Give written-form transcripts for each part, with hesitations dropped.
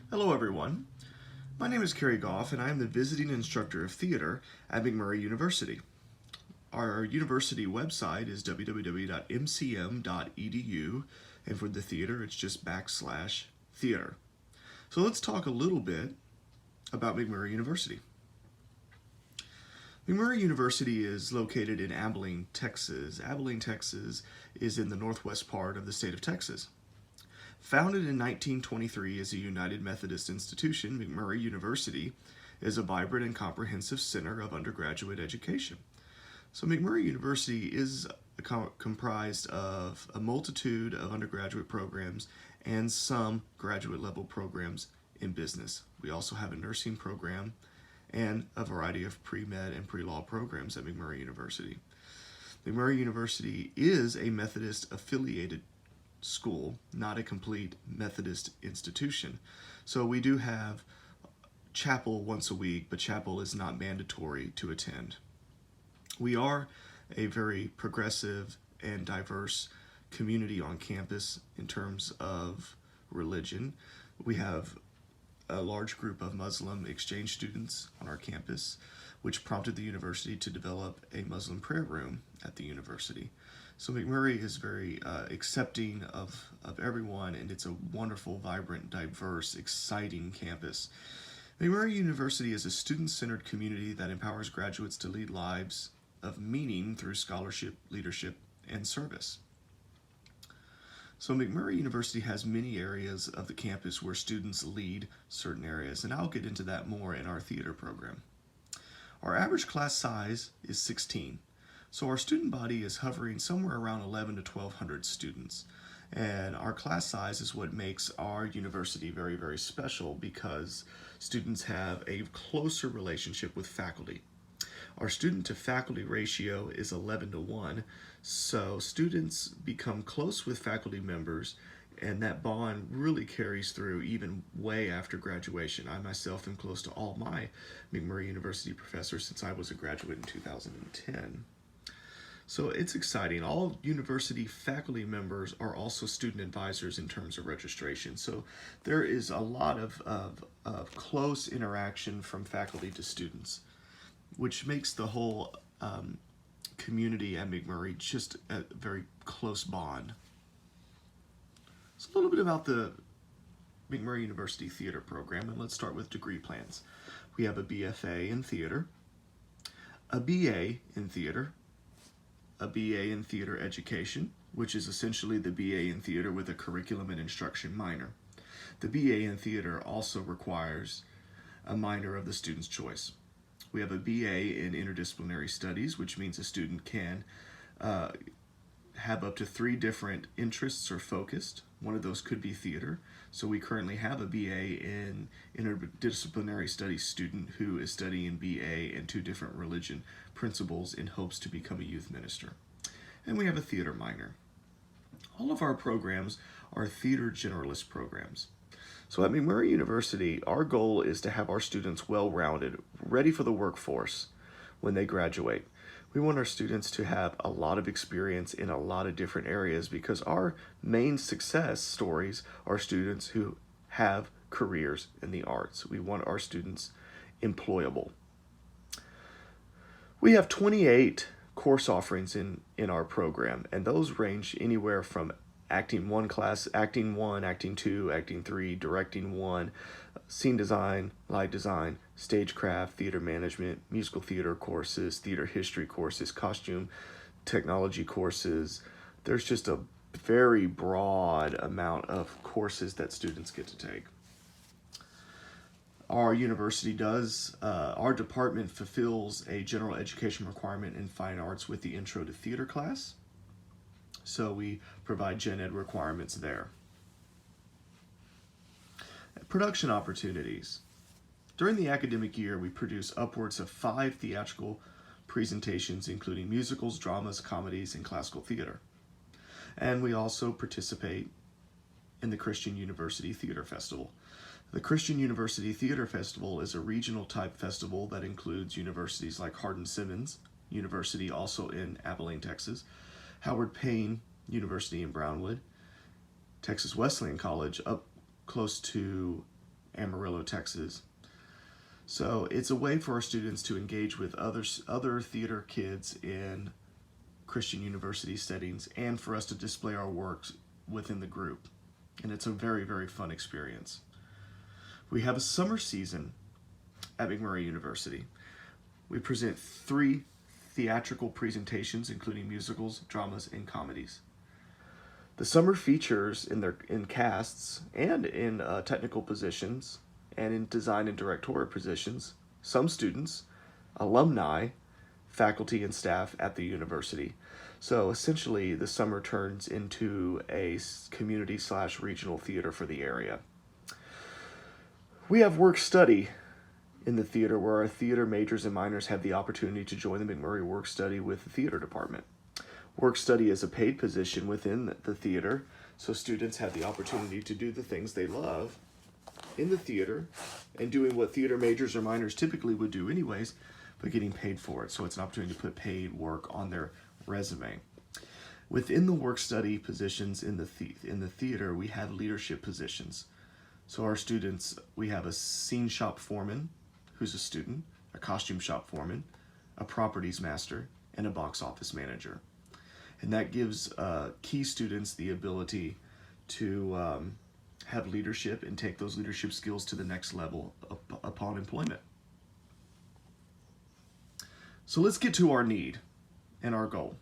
Hello everyone, my name is Kerry Goff and I am the visiting instructor of theater at McMurray University. Our university website is www.mcm.edu and for the theater it's just /theater. So let's talk a little bit about McMurray University. McMurray University is located in Abilene, Texas. Abilene, Texas is in the northwest part of the state of Texas. Founded in 1923 as a United Methodist institution, McMurray University is a vibrant and comprehensive center of undergraduate education. So McMurray University is comprised of a multitude of undergraduate programs and some graduate level programs in business. We also have a nursing program and a variety of pre-med and pre-law programs at McMurray University. McMurray University is a Methodist affiliated school, not a complete Methodist institution. So we do have chapel once a week, but chapel is not mandatory to attend. We are a very progressive and diverse community on campus in terms of religion. We have a large group of Muslim exchange students on our campus, which prompted the university to develop a Muslim prayer room at the university. So McMurray is very accepting of everyone, and it's a wonderful, vibrant, diverse, exciting campus. McMurray University is a student-centered community that empowers graduates to lead lives of meaning through scholarship, leadership, and service. So McMurray University has many areas of the campus where students lead certain areas, and I'll get into that more in our theater program. Our average class size is 16. So our student body is hovering somewhere around 11 to 1,200 students. And our class size is what makes our university very, very special because students have a closer relationship with faculty. Our student to faculty ratio is 11 to 1, so students become close with faculty members, and that bond really carries through even way after graduation. I myself am close to all my McMurray University professors since I was a graduate in 2010. So it's exciting. All university faculty members are also student advisors in terms of registration. So there is a lot of close interaction from faculty to students, which makes the whole community at McMurray just a very close bond. So a little bit about the McMurray University Theater Program, and let's start with degree plans. We have a BFA in theater, a BA in theater, a BA in theater education, which is essentially the BA in theater with a curriculum and instruction minor. The BA in theater also requires a minor of the student's choice. We have a BA in interdisciplinary studies, which means a student can have up to 3 different interests or focused. One of those could be theater. So we currently have a BA in interdisciplinary studies student who is studying BA in 2 different religion principles in hopes to become a youth minister. And we have a theater minor. All of our programs are theater generalist programs. So at McMurray University, our goal is to have our students well-rounded, ready for the workforce when they graduate. We want our students to have a lot of experience in a lot of different areas because our main success stories are students who have careers in the arts. We want our students employable. We have 28 course offerings in our program, and those range anywhere from acting 1 class, acting 1, acting 2, acting 3, directing 1, scene design, light design, stagecraft, theater management, musical theater courses, theater history courses, costume technology courses. There's just a very broad amount of courses that students get to take. Our university our department fulfills a general education requirement in fine arts with the Intro to Theater class. So we provide gen ed requirements there. Production opportunities. During the academic year, we produce upwards of 5 theatrical presentations, including musicals, dramas, comedies, and classical theater. And we also participate in the Christian University Theater Festival. The Christian University Theater Festival is a regional type festival that includes universities like Hardin-Simmons University, also in Abilene, Texas, Howard Payne University in Brownwood, Texas Wesleyan College up close to Amarillo, Texas. So it's a way for our students to engage with other theater kids in Christian university settings, and for us to display our works within the group. And it's a very, very fun experience. We have a summer season at McMurray University. We present 3 theatrical presentations, including musicals, dramas, and comedies. The summer features in casts and in technical positions and in design and directorial positions some students, alumni, faculty, and staff at the university. So essentially, the summer turns into a community/regional theater for the area. We have work study in the theater, where our theater majors and minors have the opportunity to join the McMurray work study with the theater department. Work study is a paid position within the theater, so students have the opportunity to do the things they love in the theater and doing what theater majors or minors typically would do anyways, but getting paid for it. So it's an opportunity to put paid work on their resume. Within the work study positions in the theater, we have leadership positions. So our students, we have a scene shop foreman who's a student, a costume shop foreman, a properties master, and a box office manager. And that gives key students the ability to have leadership and take those leadership skills to the next level upon employment. So let's get to our need and our goal.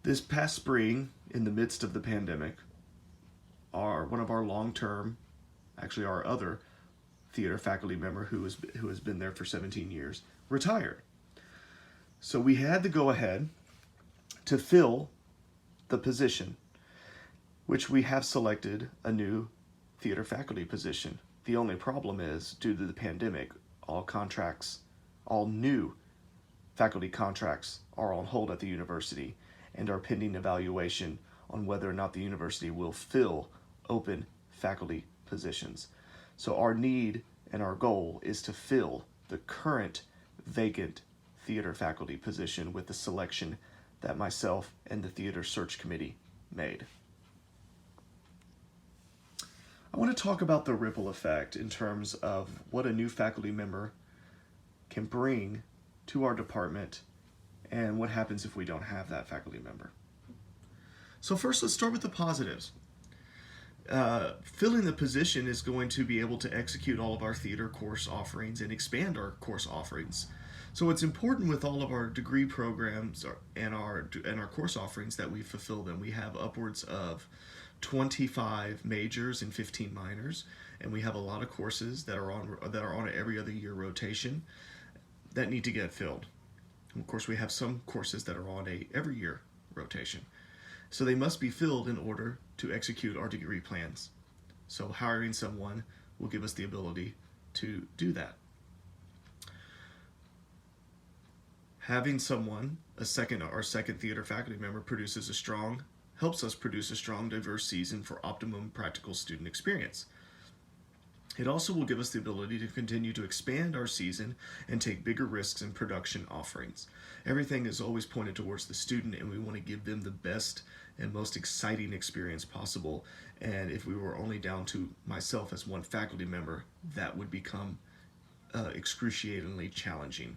This past spring, in the midst of the pandemic, one of our long-term, actually our other theater faculty member who has been there for 17 years, retired. So we had to go ahead to fill the position, which we have selected a new theater faculty position. The only problem is, due to the pandemic, all new faculty contracts are on hold at the university and are pending evaluation on whether or not the university will fill open faculty positions. So our need and our goal is to fill the current vacant theater faculty position with the selection that myself and the theater search committee made. I want to talk about the ripple effect in terms of what a new faculty member can bring to our department and what happens if we don't have that faculty member. So first, let's start with the positives. Filling the position is going to be able to execute all of our theater course offerings and expand our course offerings. So it's important with all of our degree programs and our course offerings that we fulfill them. We have upwards of 25 majors and 15 minors, and we have a lot of courses that are on an every other year rotation that need to get filled. And of course, we have some courses that are on a every year rotation. So they must be filled in order to execute our degree plans. So hiring someone will give us the ability to do that. Having someone, our second theater faculty member, helps us produce a strong, diverse season for optimum practical student experience. It also will give us the ability to continue to expand our season and take bigger risks in production offerings. Everything is always pointed towards the student, and we want to give them the best and most exciting experience possible. And if we were only down to myself as one faculty member, that would become excruciatingly challenging.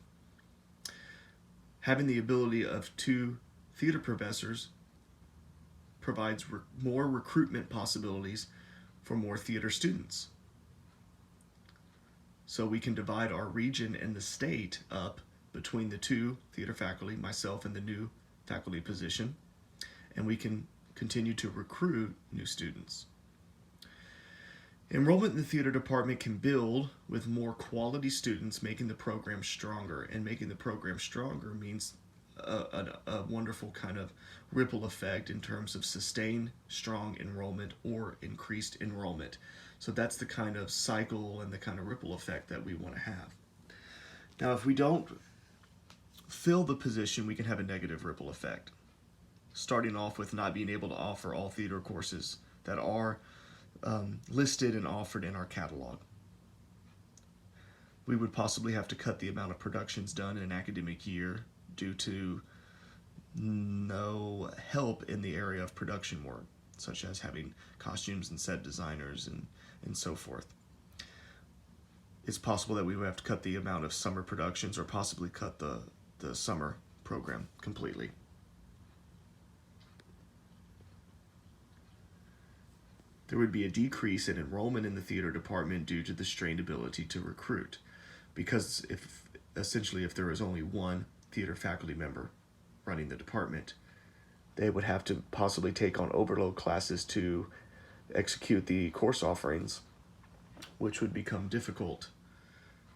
Having the ability of 2 theater professors provides more recruitment possibilities for more theater students. So we can divide our region and the state up between the 2 theater faculty, myself and the new faculty position, and we can continue to recruit new students. Enrollment in the theater department can build with more quality students, making the program stronger. And making the program stronger means a wonderful kind of ripple effect in terms of sustained strong enrollment or increased enrollment. So that's the kind of cycle and the kind of ripple effect that we want to have. Now, if we don't fill the position, we can have a negative ripple effect. Starting off with not being able to offer all theater courses that are listed and offered in our catalog. We would possibly have to cut the amount of productions done in an academic year due to no help in the area of production work, such as having costumes and set designers and so forth. it's possible that we would have to cut the amount of summer productions or possibly cut the summer program completely. There would be a decrease in enrollment in the theater department due to the strained ability to recruit, because if there is only one theater faculty member running the department, they would have to possibly take on overload classes to execute the course offerings, which would become difficult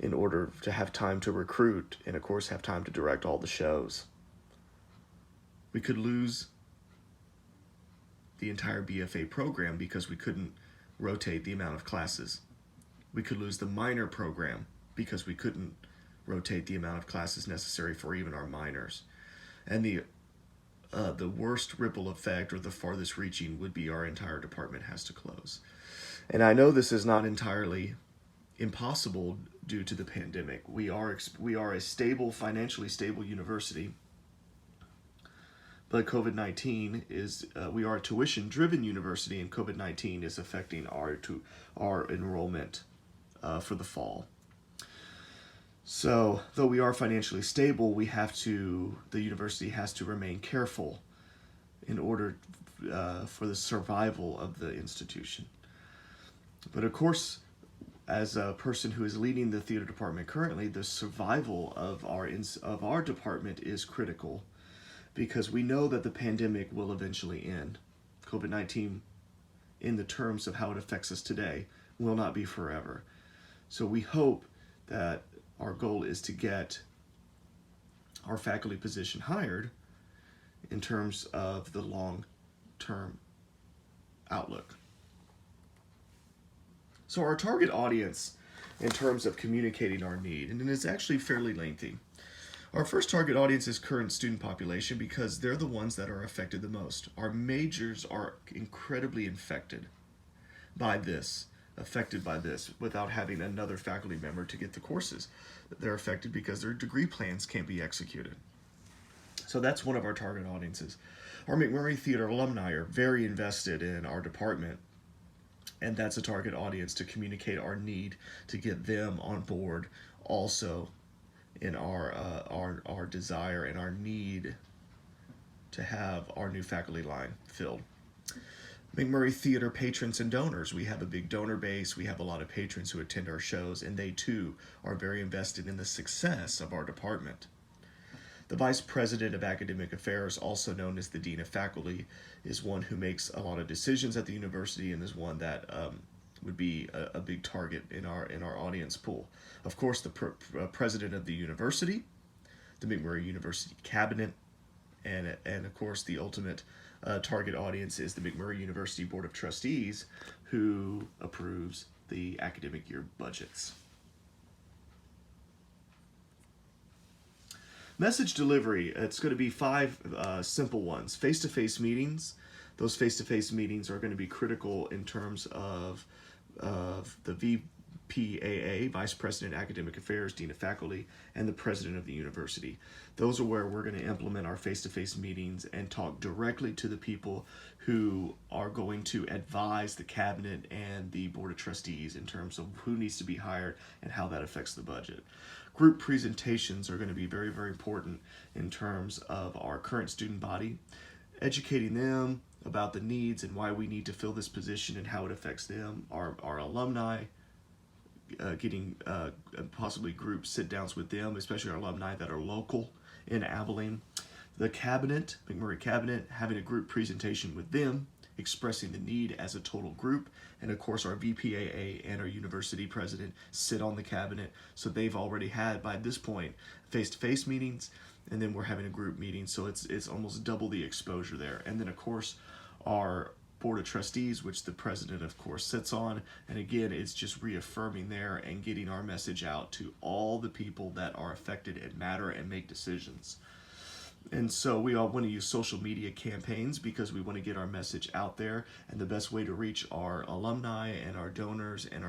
in order to have time to recruit and, of course, have time to direct all the shows. We could lose the entire BFA program because we couldn't rotate the amount of classes. We could lose the minor program because we couldn't rotate the amount of classes necessary for even our minors. And the worst ripple effect, or the farthest reaching, would be our entire department has to close. And I know this is not entirely impossible due to the pandemic. We are a stable, financially stable university, but COVID-19 is, we are a tuition-driven university, and COVID-19 is affecting our enrollment for the fall. So, though we are financially stable, the university has to remain careful in order for the survival of the institution. But of course, as a person who is leading the theater department currently, the survival of our department is critical, because we know that the pandemic will eventually end. COVID-19, in the terms of how it affects us today, will not be forever. So we hope that our goal is to get our faculty position hired in terms of the long-term outlook. So our target audience in terms of communicating our need, and it's actually fairly lengthy. Our first target audience is current student population, because they're the ones that are affected the most. Our majors are incredibly affected by this, without having another faculty member to get the courses. They're affected because their degree plans can't be executed. So that's one of our target audiences. Our McMurray Theater alumni are very invested in our department, and that's a target audience to communicate our need to get them on board also in our desire and our need to have our new faculty line filled. McMurray Theater patrons and donors. We have a big donor base. We have a lot of patrons who attend our shows, and they too are very invested in the success of our department. The Vice President of Academic Affairs, also known as the Dean of Faculty, is one who makes a lot of decisions at the university, and is one that would be a big target in our audience pool. Of course, the President of the university, the McMurray University Cabinet, and of course the ultimate target audience is the McMurray University Board of Trustees, who approves the academic year budgets. Message delivery, it's going to be 5 simple ones. Face-to-face meetings. Those face-to-face meetings are going to be critical in terms of the VPAA, Vice President Academic Affairs, Dean of Faculty, and the President of the University. Those are where we're going to implement our face-to-face meetings and talk directly to the people who are going to advise the Cabinet and the Board of Trustees in terms of who needs to be hired and how that affects the budget. Group presentations are going to be very, very important in terms of our current student body, educating them about the needs and why we need to fill this position and how it affects them, our alumni, getting possibly group sit-downs with them, especially our alumni that are local in Abilene. The Cabinet, McMurray Cabinet, having a group presentation with them, expressing the need as a total group, and of course our VPAA and our university president sit on the Cabinet, so they've already had, by this point, face-to-face meetings, and then we're having a group meeting, so it's almost double the exposure there. And then of course our Board of Trustees, which the president of course sits on, and again it's just reaffirming there and getting our message out to all the people that are affected and matter and make decisions. And so we all want to use social media campaigns because we want to get our message out there, and the best way to reach our alumni and our donors and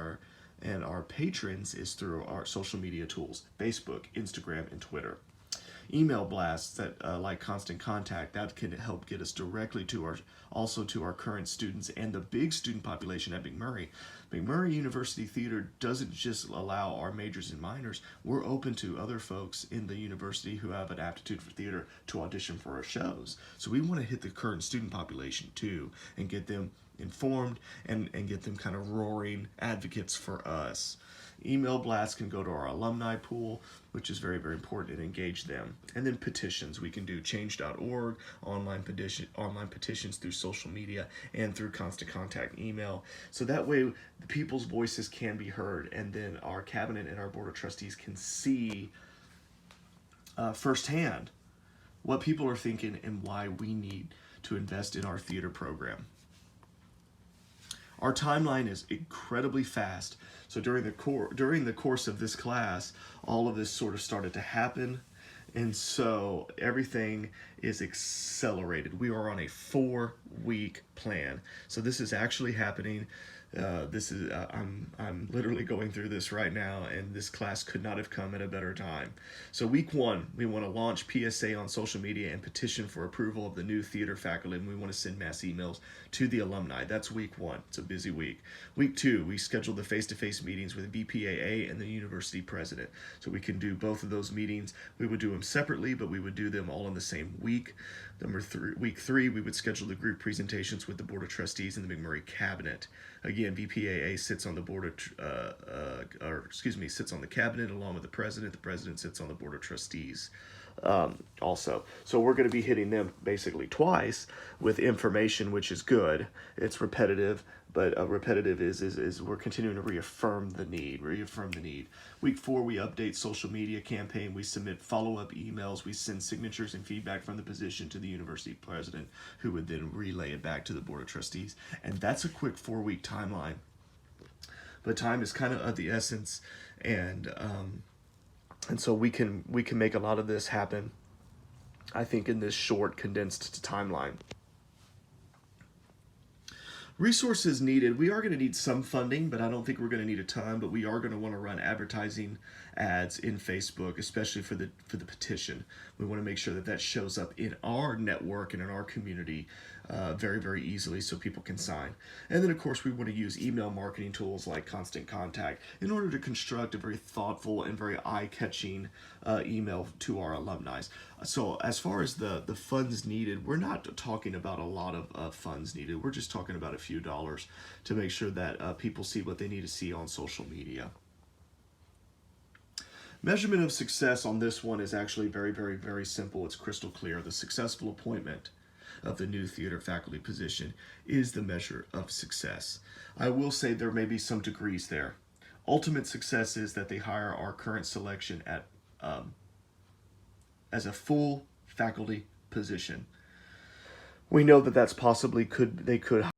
our patrons is through our social media tools: Facebook, Instagram, and Twitter. Email blasts that like Constant Contact, that can help get us directly to our current students and the big student population at McMurray. McMurray University Theater doesn't just allow our majors and minors. We're open to other folks in the university who have an aptitude for theater to audition for our shows. So we want to hit the current student population too and get them informed and get them kind of roaring advocates for us. Email blasts can go to our alumni pool, which is very, very important, and engage them. And then petitions. We can do change.org, online petitions through social media and through Constant Contact email. So that way the people's voices can be heard, and then our cabinet and our board of trustees can see firsthand what people are thinking and why we need to invest in our theater program. Our timeline is incredibly fast. So during the course of this class, all of this sort of started to happen. And so everything is accelerated. We are on a 4-week plan. So this is actually happening. I'm literally going through this right now, and this class could not have come at a better time. So week 1, we want to launch PSA on social media and petition for approval of the new theater faculty, and we want to send mass emails to the alumni. That's week 1. It's a busy week. Week 2, we scheduled the face-to-face meetings with BPAA and the university president. So we can do both of those meetings. We would do them separately, but we would do them all in the same week. Week 3, we would schedule the group presentations with the Board of Trustees and the McMurray Cabinet. Again, BPAA sits on the sits on the cabinet along with the president. The president sits on the Board of Trustees also. So we're going to be hitting them basically twice with information, which is good. It's repetitive, but repetitive is we're continuing to reaffirm the need. Week 4, we update social media campaign. We submit follow-up emails. We send signatures and feedback from the position to the university president, who would then relay it back to the Board of Trustees. And that's a quick 4-week timeline. But time is kind of the essence, and so we can make a lot of this happen, I think, in this short, condensed timeline. Resources needed. We are going to need some funding, but I don't think we're going to need a ton. But we are going to want to run advertising ads in Facebook, especially for the petition. We want to make sure that shows up in our network and in our community very, very easily so people can sign. And then, of course, we want to use email marketing tools like Constant Contact in order to construct a very thoughtful and very eye-catching email to our alumni. So as far as the funds needed, we're not talking about a lot of funds needed. We're just talking about a few dollars to make sure that people see what they need to see on social media. Measurement of success on this one is actually very, very, very simple. It's crystal clear. The successful appointment of the new theater faculty position is the measure of success. I will say there may be some degrees there. Ultimate success is that they hire our current selection at as a full faculty position. We know that that's possibly they could